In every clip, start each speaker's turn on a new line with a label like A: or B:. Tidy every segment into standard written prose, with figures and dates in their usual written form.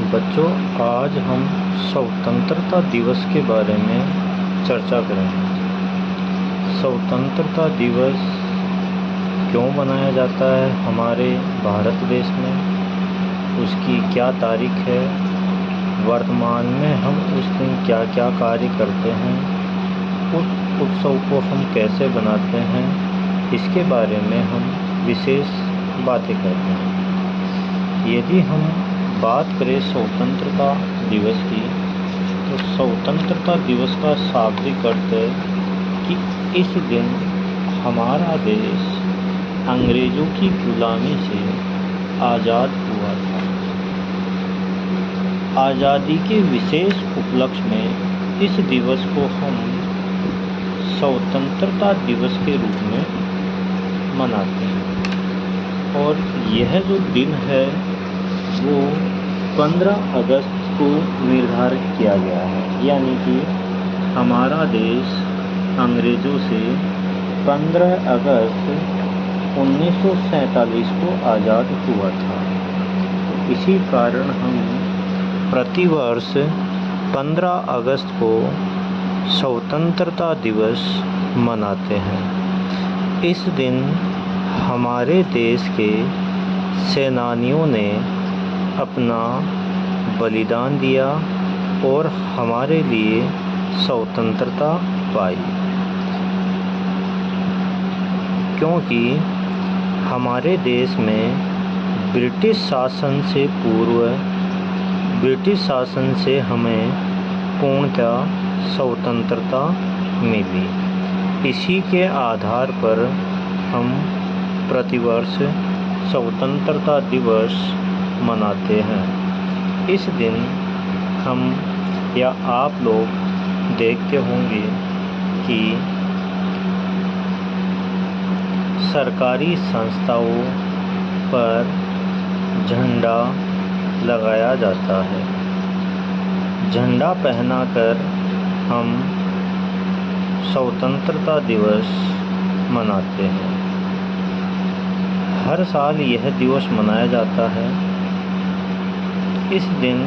A: बच्चों, आज हम स्वतंत्रता दिवस के बारे में चर्चा करेंगे। स्वतंत्रता दिवस क्यों मनाया जाता है हमारे भारत देश में, उसकी क्या तारीख है, वर्तमान में हम उस दिन क्या क्या कार्य करते हैं, उस उत्सव को हम कैसे बनाते हैं, इसके बारे में हम विशेष बातें करते हैं। यदि हम बात करें स्वतंत्रता दिवस की, तो स्वतंत्रता दिवस का शाब्दिक अर्थ है कि इस दिन हमारा देश अंग्रेज़ों की गुलामी से आज़ाद हुआ था। आज़ादी के विशेष उपलक्ष्य में इस दिवस को हम स्वतंत्रता दिवस के रूप में मनाते हैं। और यह जो दिन है वो 15 अगस्त को निर्धारित किया गया है, यानी कि हमारा देश अंग्रेज़ों से 15 अगस्त 1947 को आज़ाद हुआ था। इसी कारण हम प्रतिवर्ष 15 अगस्त को स्वतंत्रता दिवस मनाते हैं। इस दिन हमारे देश के सेनानियों ने अपना बलिदान दिया और हमारे लिए स्वतंत्रता पाई, क्योंकि हमारे देश में ब्रिटिश शासन से पूर्व ब्रिटिश शासन से हमें पूर्णतः स्वतंत्रता मिली। इसी के आधार पर हम प्रतिवर्ष स्वतंत्रता दिवस मनाते हैं। इस दिन हम या आप लोग देखते होंगे कि सरकारी संस्थाओं पर झंडा लगाया जाता है। झंडा पहनाकर हम स्वतंत्रता दिवस मनाते हैं। हर साल यह दिवस मनाया जाता है। इस दिन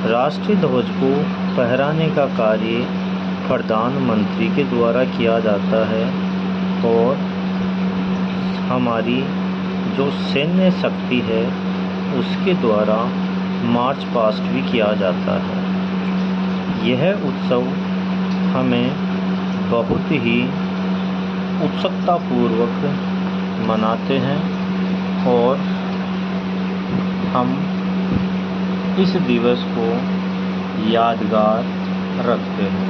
A: राष्ट्रीय ध्वज को फहराने का कार्य प्रधानमंत्री के द्वारा किया जाता है और हमारी जो सैन्य शक्ति है उसके द्वारा मार्च पास्ट भी किया जाता है। यह उत्सव हमें बहुत ही उत्सुकतापूर्वक मनाते हैं और हम इस दिवस को यादगार रखते हैं।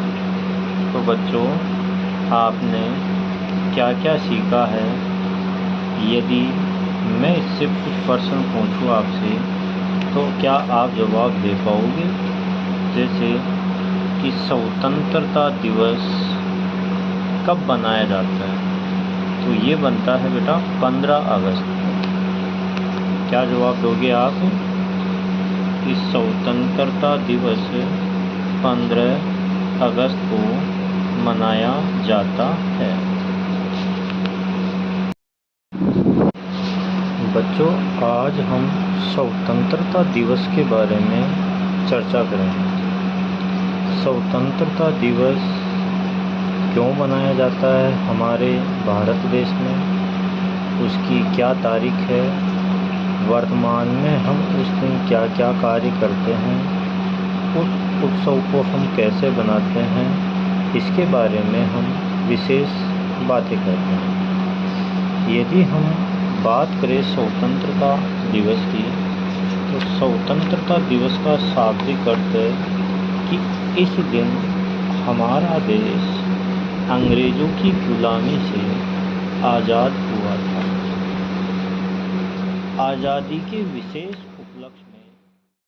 A: तो बच्चों, आपने क्या क्या सीखा है? यदि मैं इससे कुछ प्रश्न पूछूं आपसे, तो क्या आप जवाब दे पाओगे? जैसे कि स्वतंत्रता दिवस कब मनाया जाता है? तो ये बनता है बेटा 15 अगस्त को। क्या जवाब दोगे आप? कि स्वतंत्रता दिवस 15 अगस्त को मनाया जाता है। बच्चों, आज हम स्वतंत्रता दिवस के बारे में चर्चा करेंगे। स्वतंत्रता दिवस क्यों मनाया जाता है हमारे भारत देश में, उसकी क्या तारीख है, वर्तमान में हम उस दिन क्या क्या कार्य करते हैं, उस उत्सव को हम कैसे बनाते हैं, इसके बारे में हम विशेष बातें करते हैं। यदि हम बात करें स्वतंत्रता दिवस की, तो स्वतंत्रता दिवस का शाब्दिक अर्थ है कि इस दिन हमारा देश अंग्रेज़ों की गुलामी से आज़ाद हुआ था। आज़ादी के विशेष